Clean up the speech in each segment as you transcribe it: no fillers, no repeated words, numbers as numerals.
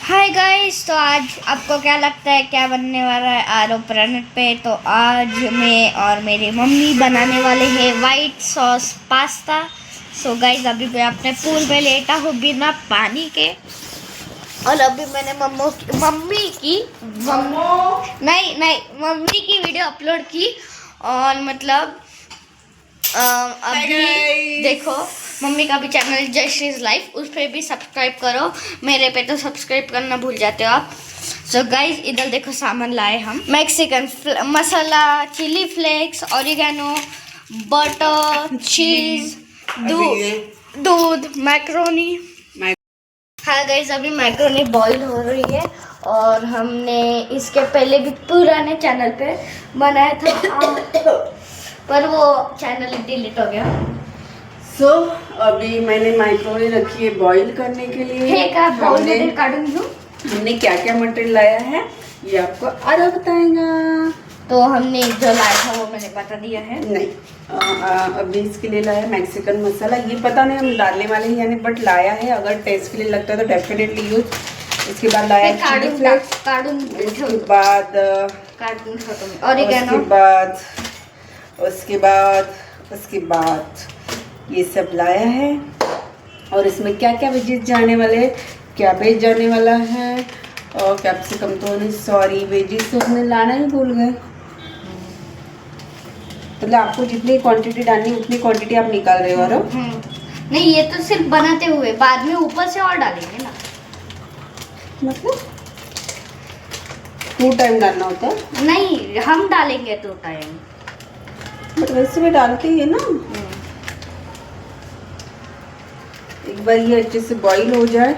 Hi guys, तो आज आपको क्या लगता है क्या बनने वाला है आरव प्लानेट पे? तो आज मैं और मेरी मम्मी बनाने वाले हैं white sauce pasta. So guys, अभी मैं अपने पूल में लेटा हूँ बिना पानी के। और अभी मैंने मम्मी की वीडियो अपलोड की। और मतलब अभी देखो, मम्मी का भी चैनल जयश्रीज लाइफ, उस पर भी सब्सक्राइब करो। मेरे पे तो सब्सक्राइब करना भूल जाते हो आप। सो गाइस, इधर देखो सामान लाए हम। मैक्सिकन मसाला, चिली फ्लेक्स, ऑरिगेनो, बटर, चीज, दूध, मैक्रोनी। हाँ गाइस, अभी मैक्रोनी बॉईल हो रही है। और हमने इसके पहले भी पुराने चैनल पे बनाया था पर वो चैनल डिलीट हो गया। सो अभी मैंने माइक्रोवेव रखी है बॉईल करने के लिए। हमने क्या क्या मटेरियल लाया है ये आपको आरव बताएगा। तो हमने जो लाया था वो मैंने बता दिया है। नहीं, अभी इसके लिए लाया मैक्सिकन मसाला। ये पता नहीं हम डालने वाले हैं यानी, बट लाया है। अगर टेस्ट के लिए लगता है तो डेफिनेटली यूज। इसके बाद लाया चिली फ्लेक्स, उसके बाद उसके बाद ये सब लाया है। और इसमें क्या क्या वेजेस जाने वाले हैं, कैबेज जाने वाला है और कैप्सिकम तो नहीं, सॉरी वेजेस तो हमने लाना ही भूल गए। मतलब आपको जितनी क्वांटिटी डालनी है उतनी क्वांटिटी आप निकाल रहे हो। और नहीं, ये तो सिर्फ बनाते हुए, बाद में ऊपर से और डालेंगे ना। मतलब 2 टाइम डालना होता है? नहीं, हम डालेंगे 2 टाइम, बट वैसे भी डालते ही है ना। एक बार ये अच्छे से बॉईल हो जाए।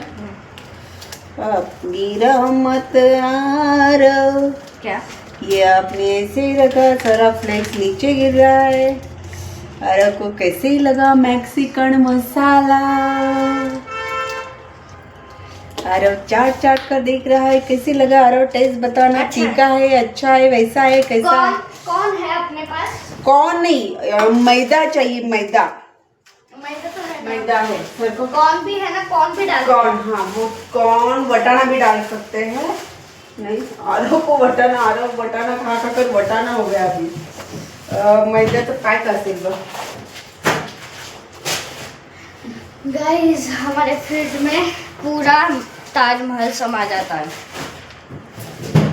गिरा मत आरव, क्या ये आपने ऐसे ही रखा, सारा फ्लेक्स नीचे गिर रहा है। आरव को कैसे ही लगा मैक्सिकन मसाला? आरव चाट चाट कर देख रहा है, कैसे लगा आरव? टेस्ट बताना। अच्छा तीखा है, अच्छा है, वैसा है, कैसा है? कौन है अपने पास? कौन नहीं, मैदा चाहिए। मैदा तो है, मैदा है सर को। कौन भी है ना, कौन भी डाल कौन, हाँ वो कौन, वटाना भी डाल सकते हैं। नहीं, आरव को वटाना, आरव वटाना खा खा कर वटाना हो गया अभी। मैदा तो काय करते गाइस, हमारे फ्रिज में पूरा ताजमहल समा जाता है।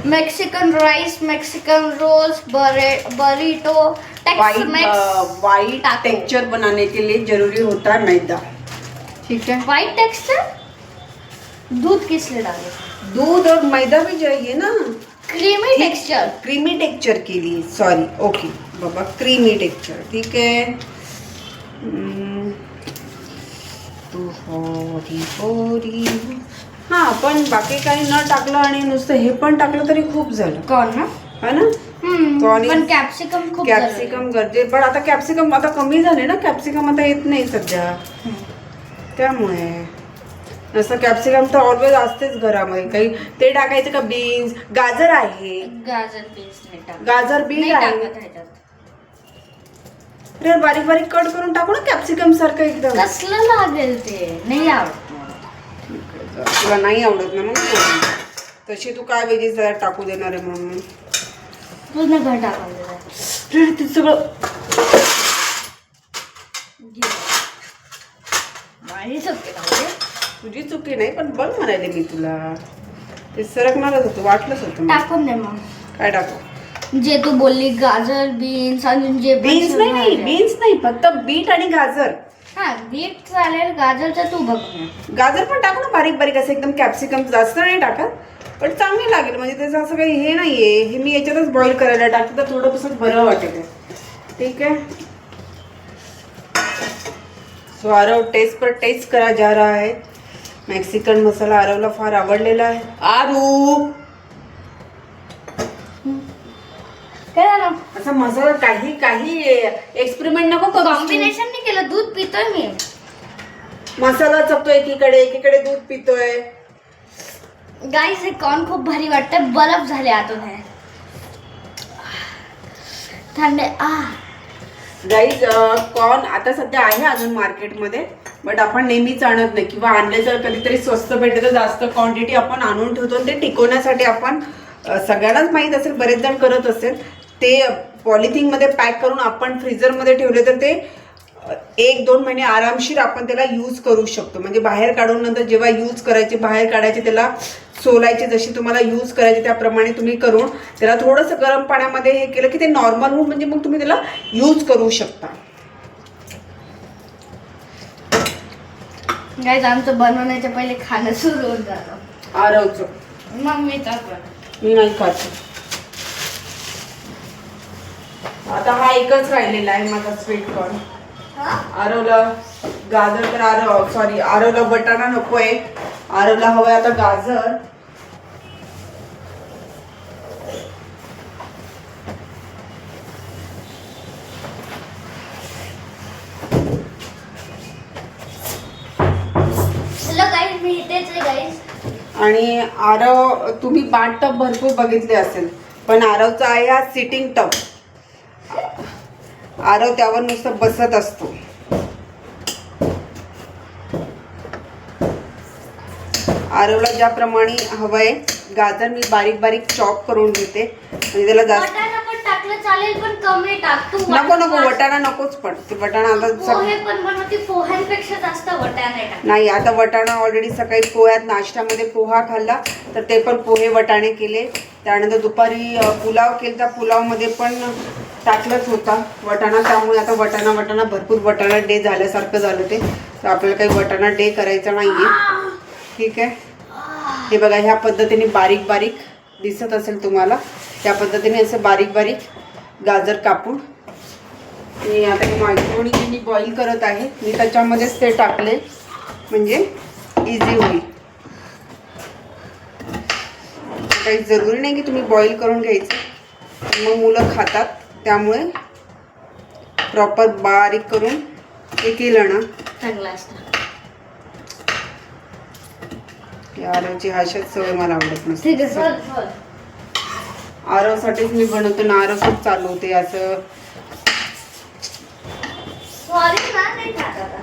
Mexican rice, Mexican rolls, burrito, white texture बनाने के लिए जरूरी होता है मैदा। ठीक है, वाइट टेक्सचर। दूध किस लिए डाले? दूध और मैदा भी चाहिए ना। क्रीमी टेक्सचर, क्रीमी टेक्सचर के लिए, सॉरी, ओके बाबा, क्रीमी टेक्सचर। ठीक है। हा, पण बाकी काही न टाकलं आणि नुसतं हे पण टाकलं तरी खूप झालं. कौन ना, है ना? पण कॅप्सिकम खूप कॅप्सिकम गरजे, पण आता कॅप्सिकम आता कमी झाले ना. कॅप्सिकम आता येत नाही सध्या, त्यामुळे असं कॅप्सिकम तर ऑलवेज असतेच घरामध्ये. काही ते टाकायचं का? बीन्स, गाजर आहे. गाजर बीट आहे. अरे बारीक बारीक कट करून टाकू ना कॅप्सिकम सारखं एकदम. कसलं लागेल ते, नाही आवडत. तुला नाही आवडत ना मग. तशी तू काय वेगळीच टाकू देणार आहे म्हणून पूर्ण घर टाकायचं ते सगळं. तुझी चुकी नाही, पण बघ म्हणाले मी तुला. ते सरकणारच होतं, वाटलंच होतं. टाकून दे मग. काय टाकू? जे तू बोलली गाजर, बीन्स आणि जे बीन्स नाही, बीन्स नाही, फक्त बीट आणि गाजर. हा, बीट चालेल, गाजरचं तू बघ. गाजर पण टाकू ना बारीक बारीक असं एकदम. कॅप्सिकम जास्त नाही टाकत, पण चांगली लागेल. म्हणजे त्याचं असं काही हे नाहीये. हे मी याच्यातच बॉईल करायला टाकते तर थोडंसं बरं वाटेल. ठीक है। सो आरव टेस्ट पर टेस्ट करा जा रहा है. मैक्सिकन मसाला आरवला फार आवडलेला आहे. आरू, काय झालं? असा मसाला काही एक्सपेरिमेंट नको करू. कॉम्बिनेशन नाही केलं, दूध पितोय मी. मसाला चपतोय एकीकडे दूध पितोय. गाईस, हे कॉर्न खूप भारी वाटतंय. बर्फ झाले आतून, हे थंड. गाईज, कॉर्न आता सध्या आहे अजून मार्केटमध्ये. बट आपण नेहमीच आणत नाही, किंवा आणले जर कधीतरी स्वस्त भेटले तर जास्त क्वांटिटी आपण आणून ठेवतो आणि ते टिकवण्यासाठी आपण सगळ्यांनाच माहीत असेल, बरेच जण करत असेल, ते पॉलिथिनमध्ये पॅक करून आपण फ्रीजरमध्ये ठेवले तर ते 1-2 महिने आरामशीर आपण त्याला यूज करू शकतो. म्हणजे बाहेर काढून नंतर जेव्हा यूज करायचे, बाहेर काढायचे, त्याला सोलायचे, जशी तुम्हाला यूज करायचे त्याप्रमाणे तुम्ही करून त्याला थोडंसं गरम पाण्यामध्ये हे केलं की ते नॉर्मल होऊन म्हणजे मग तुम्ही त्याला यूज करू शकता. गाईज आमचं बनवण्याच्या पहिले खाणं सुरू होऊन जातं. आरवचं मम्मीचा पण मी नाही खात. आता हा एकच राहिलेला आहे माझा स्वीट कॉर्न. आरवला गाजर तर आरवला वटाणा नकोय, आरवला हवंय आता गाजर. हॅलो गाईज, मी इथेच आहे गाईज. आणि आरव तुम्ही बाथ टब भरपूर बघितले असेल, पण आरवचा आहे हा सिटिंग टब. आरव त्यावर नुसतं बसत असतो. आरवला ज्याप्रमाणे हवंय गाजर मी बारीक बारीक चॉप करून घेते म्हणजे त्याला जास्त वटाणा पण टाकलं चालेल, पण कमी टाक तू. नको वटाणा नकोच, पण ते वटाणा आता पोहे पण बनवते, पोह्यांपेक्षा जास्त वटाणा टाक. नाही, आता वटाणा ऑलरेडी सकाळी पोह्यात नाश्त्यामध्ये पोहा खाल्ला तर ते पण पोहे वटाणे केले. त्यानंतर दुपारी पुलाव केला, त्या पुलावमध्ये पण टाकलंच होता वटाणा. त्यामुळे आता वटाणा भरपूर वटाणा डे झाल्यासारखं झालं ते. तर आपल्याला काही वटाणा डे करायचा नाहीये. ठीक आहे, हे बघा ह्या पद्धतीने बारीक बारीक दिसत असेल तुम्हाला, त्या पद्धतीने असं बारीक बारीक गाजर कापून मी आता मायक्रोवेव्हने मी बॉईल करत आहे. मी त्याच्यामध्येच ते टाकले म्हणजे इझी होईल. काही जरुरी नाही की तुम्ही बॉईल करून घ्यायचं, मग मुलं खातात. त्यामुळे प्रॉपर बारीक करून हे केलं ना चांगला असतं. आरवची हाशात सवय मला आवडत ठीक नसते. आहे, चल चल. आरवसाठीच मी बनवतो ना, आरव खूप चालू होते असं. सॉरी ना, नाही खात आता.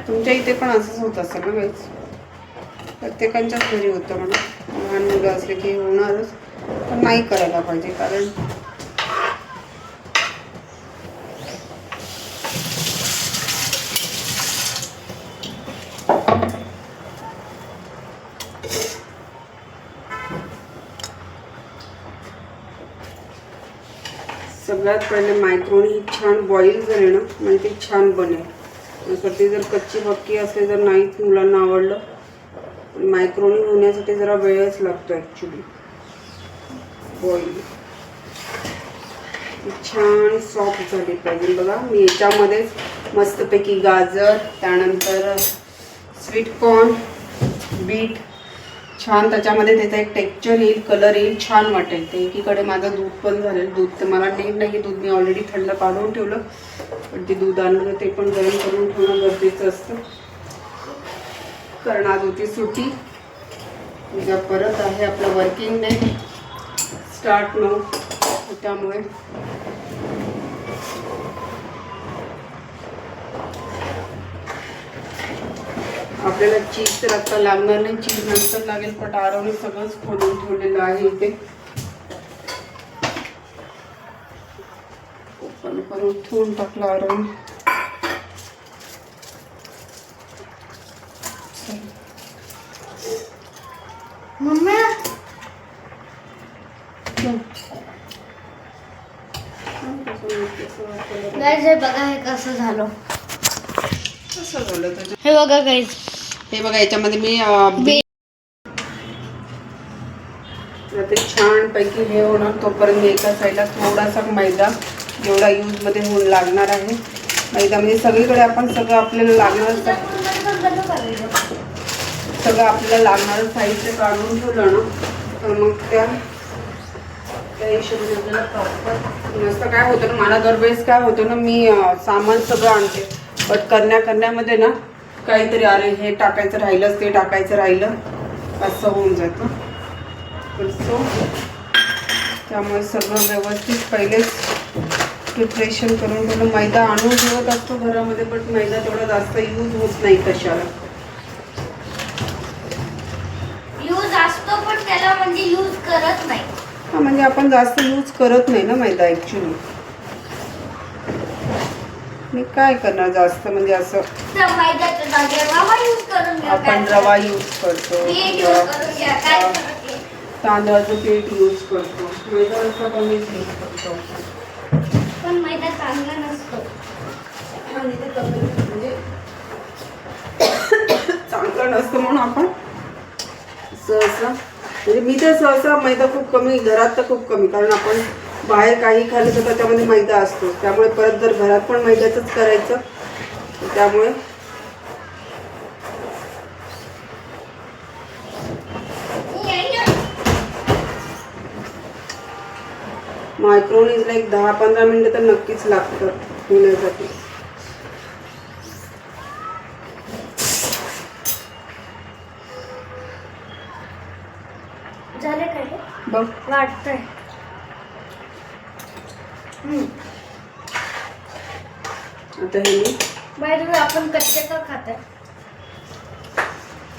तुमच्या इथे पण असंच होत असेल ना गाईज, प्रत्येकाच्याच घरी होतं म्हणा. लहान मुलं असले की होणारच, पण नाही करायला पाहिजे. कारण सगळ्यात पहिले मायक्रोनी ही छान बॉईल झाली ना म्हणजे ती छान बनेल. नंतर ती जर कच्ची पक्की असली तर नाहीच मुलांना आवडलं. मायक्रोनी होण्यासाठी जरा वेळच लागतो ॲक्च्युली. बॉईल छान सॉफ्ट झाली पाहिजे. बघा मी याच्यामध्येच मस्तपैकी गाजर, त्यानंतर स्वीट कॉर्न, बीट छान त्याच्यामध्ये त्याचा एक टेक्स्चर येईल, कलर येईल, छान वाटेल ते. एकीकडे माझं दूध पण झालेलं. दूध तर मला नीट नाही, दूध मी ऑलरेडी थंड काढून ठेवलं, पण ते दूध आणलं ते पण गरम करून ठेवणं गरजेचं असतं. कारण आज होती सुट्टी, उद्या परत आहे आपलं वर्किंग डे स्टार्ट नो. त्यामुळे आपल्याला चीज तर आता लागणार नाही, चीज नंतर लागेल. पण आरवने सगळंच खोलून ठेवलेलं आहे इथे. ओपन करून ठेवून टाकलं आरवने. मम्मी गाईज हे बघा, हे कसं झालं. कसं झालं त्याच्यात? हे बघा गाईज, हे बघा याच्यामध्ये मी ते छान पैकी हे होणार तोपर्यंत एका साईडला थोडासा मैदा जेवढा यूज मध्ये होऊन लागणार आहे. मैदा म्हणजे सगळीकडे आपण सगळं आपल्याला लागणार सगळं आपल्याला लागणारं साहित्य काढून ठेवलं ना तर मग त्या हिशोबाने आपल्याला प्रॉपर नसतं. काय होतं ना, मला दरवेळेस काय होतं ना, मी सामान सगळं आणते बट करण्यामध्ये ना काहीतरी अरे हे टाकायचं राहिलंच, ते टाकायचं राहिलं, असं होऊन जातं. सो त्यामुळे सगळं व्यवस्थित पहिलेच प्रिपरेशन करून ठेवलं. मैदा आणून ठेवत असतो घरामध्ये, बट मैदा तेवढा जास्त यूज होत नाही कशाला. यूज असतो पण त्याला म्हणजे यूज करत नाही. हा, म्हणजे आपण जास्त यूज करत नाही ना मैदा ॲक्च्युली. मी काय करणार जास्त, म्हणजे असं तर मैद्याच्या जागेवर रवा यूज करून घ्या. आपण रवा यूज करतो, पीठ यूज करून घ्या. काय फरक आहे? तांदळाचं पीठ यूज करतो, मैदा असा कमीच यूज करतो. पण मैदा चांगला नसतो. आणि ते कमी म्हणजे चांगलं नसतं म्हणून आपण सहसा, म्हणजे मी तर सहसा मैदा खूप कमी, घरात तर खूप कमी, कारण आपण बाहेर काही खाल्लं तर त्याच्यामध्ये मैदा असतो. त्यामुळे परत जर घरात पण मैद्याचंच करायचं, त्यामुळे मायक्रोवेव्हला एक 10-15 मिनिटं तर नक्कीच लागतात होण्यासाठी. झाले काय हे? बघ वाटतंय. आता हे मी बाहेर आपण कच्चे का खात आहे?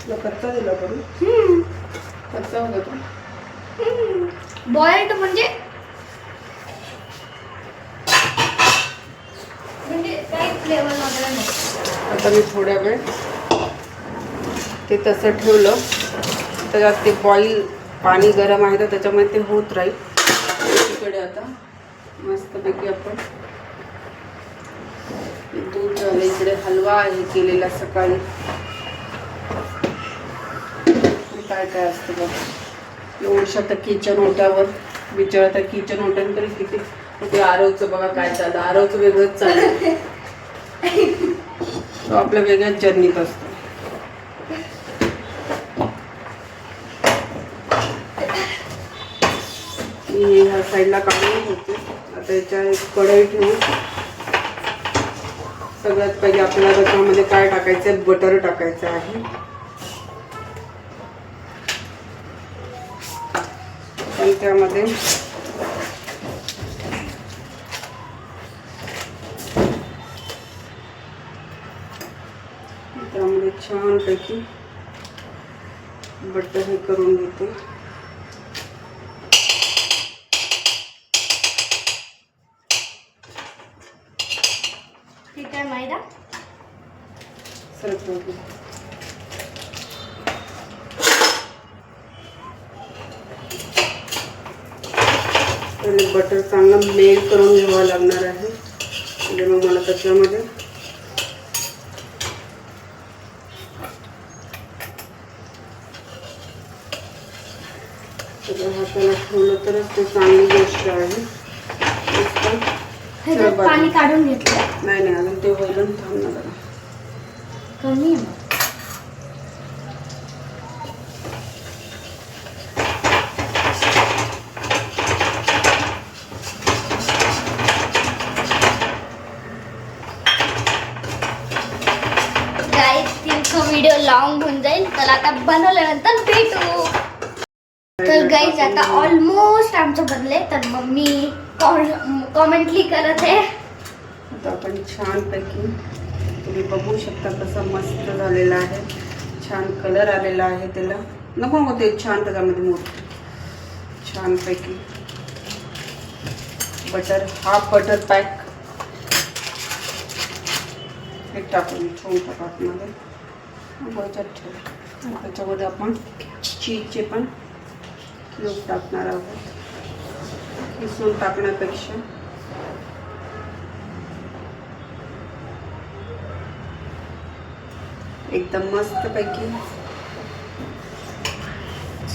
तुला कच्चा दिला करून, कच्चा होता तो. बॉइल्ड म्हणजे काही फ्लेवर वगैरे नाही. आता मी थोड्या वेळ ते तसं ठेवलं, त्याच्यात ते बॉईल पाणी गरम आहे तर त्याच्यामुळे ते होत राहील. इकडे आता मस्तपैकी आपण दूध झालं, इकडे हलवा आहे केलेला सकाळी. काय काय असतं बघ एवढ्या तर किचन ओट्यावर, बिचारा त्या किचन ओट्यानं तरी किती. ते आरवचं बघा काय चाललं, आरवचं वेगळंच चाललं. तो आपल्या वेगळ्याच जर्नीत असतो. मी ह्या साईडला काढून होते. आता याच्या एक कढई ठेवून सगळ्यात पहिले आपल्याला त्याच्यामध्ये काय टाकायचं आहे, बटर टाकायचं आहे. आणि त्यामध्ये छानपैकी बटर हे करून घेते. ठीक आहे. मैदा सरकवून घे. पहिले बटर चांगलं मेल्ट करून घ्यावं लागणार आहे. म्हणजे मग मला त्याच्यामध्ये हाताला ठेवलं तरच ते चांगली गोष्ट आहे. पाणी काढून घेतलं. नाही नाही, अजून ते होईल. थांब ना जरा, कमी आहे. व्हिडिओ लॉंग होऊन जाईल, तर आता बनवल्यानंतर भेटू. तर गाईज आता ऑलमोस्ट आमचं बनले, तर मम्मी कॉमेंटली करत आहे. आता आपण छानपैकी तुम्ही बघू शकता कसं मस्त झालेलं आहे. छान कलर आलेला आहे त्याला. नको नको ते छान त्याच्यामध्ये मोठं छानपैकी बटर, हाफ बटर पॅक हे टाकून छोट्या पाटमध्ये वरच्यात ठेवू. त्याच्यामध्ये आपण चीजचे पण क्यूब टाकणार आहोत. किसून टाकण्यापेक्षा एकदम मस्तपैकी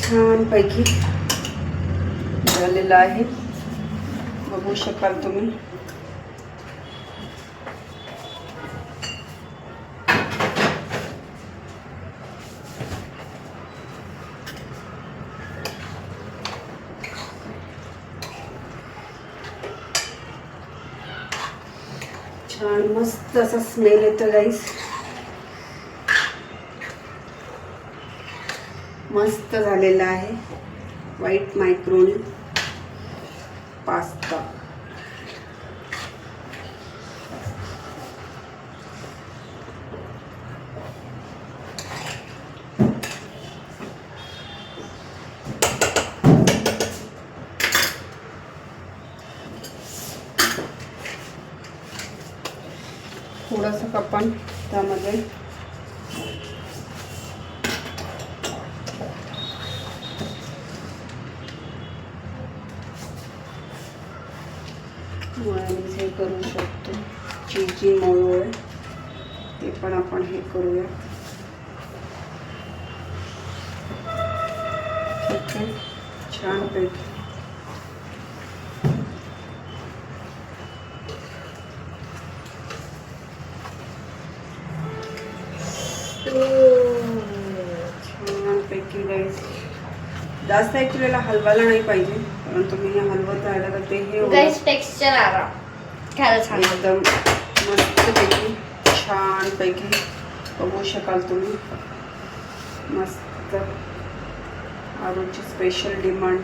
छानपैकी झालेलं आहे. बघू शकाल तुम्ही. छान मस्त असा स्मेल येतो गाईस. मस्त झालेला आहे व्हाईट मायक्रोनी पास्ता. थोडंसं आपण त्यामध्ये मायोनीज हे करू शकतो. चीजी मऊ आहे ते पण आपण हे करूया. ठीक आहे, छानपैकी छानपैकी गाईस. जास्त ॲक्च्युली हलवायला नाही पाहिजे, कारण तुम्ही हलवत राहिला तर ते हे गाइस टेक्स्चर आला खरंच सांगते. एकदम मस्तपैकी छानपैकी बघू शकाल तुम्ही. मस्त. आरोची स्पेशल डिमांड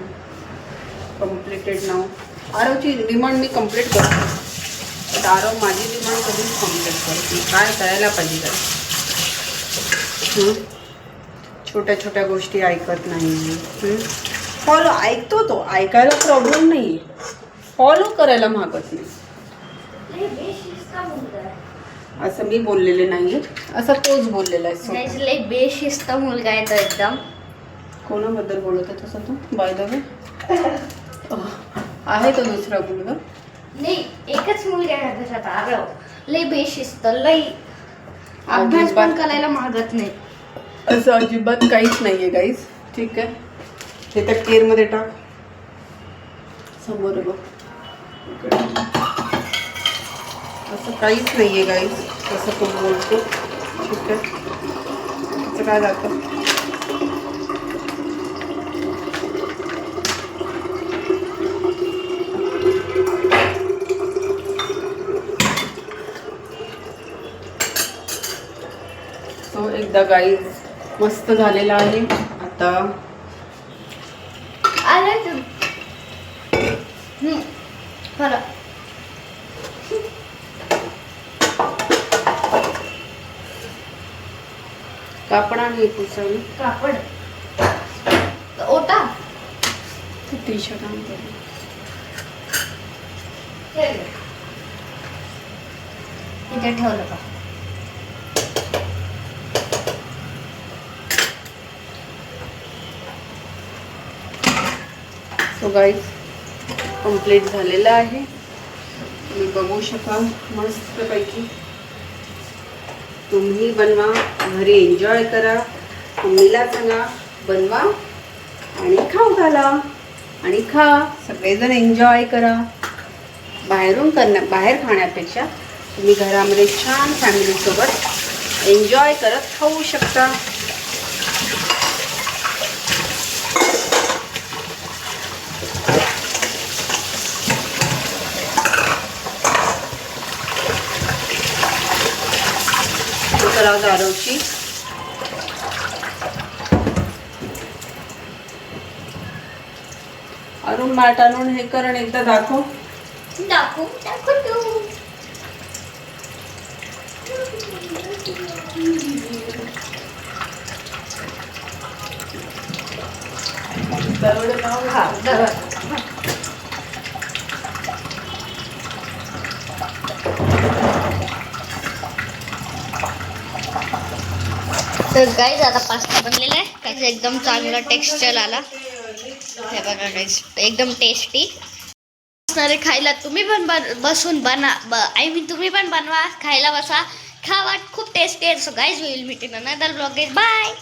कम्प्लिटेड नाव. आरोची डिमांड मी कम्प्लीट करतो, पण आरव माझी डिमांड कधीच कम्प्लीट करत नाही. काय करायला पाहिजे तर छोट्या छोट्या गोष्टी ऐकत नाही. फॉलो ऐकतो तो, ऐकायला प्रॉब्लेम नाही, फॉलो करायला मागत नाही. असं मी बोललेले नाही, असं तोच बोललेला आहे. गाइस लय बेशिस्त मुलगा आहे तो एकदम. कोणाबद्दल बोलत आहे तसं तू? बाय द वे आहे तो दुसरा मुलगा? नाही, एकच मुलगा आहे घरात आरव. लय बेशिस्त, लय अभ्यास पण करायला मागत नाही. असं अजिबात काहीच नाहीये गाईस. ठीक आहे, हे तर केअरमध्ये टाक. समोर बघ, असं काहीच नाहीये गाईस, तसं तो बोलतो. ठीक आहे, त्याचं काय जातं. तो एकदा गाईज मस्त झालेला आहे. आता आले तू खरं कापड आणि पुसवली कापड ओटा टी शर्ट आणि इथे ठेवलं का. सो गाईज कंप्लीट झालेलं आहे. तुम्ही बघू शकाल मस्तपैकी. तुम्ही बनवा, घरी एन्जॉय करा, मम्मीला सांगा बनवा आणि खाऊ घाला आणि खा. सगळेजण एन्जॉय करा. बाहेर खाण्यापेक्षा तुम्ही घरामध्ये छान फॅमिलीसोबत एन्जॉय करत खाऊ शकता. आरवची अरुण मॅट आणून हे करण एकदा दाखव. दाखवू तू. दरवडे नाव हा दरवाजा. तर गाईज आता पास्ता बनलेला आहे. त्याचं एकदम चांगला टेक्स्चर आला. हे बघा गाईज एकदम टेस्टी असणारे. खायला तुम्ही पण बसून आय मीन तुम्ही पण बनवा, खायला बसा, खावा. खूप टेस्टी आहे. So guys will meet in another vlog. Bye.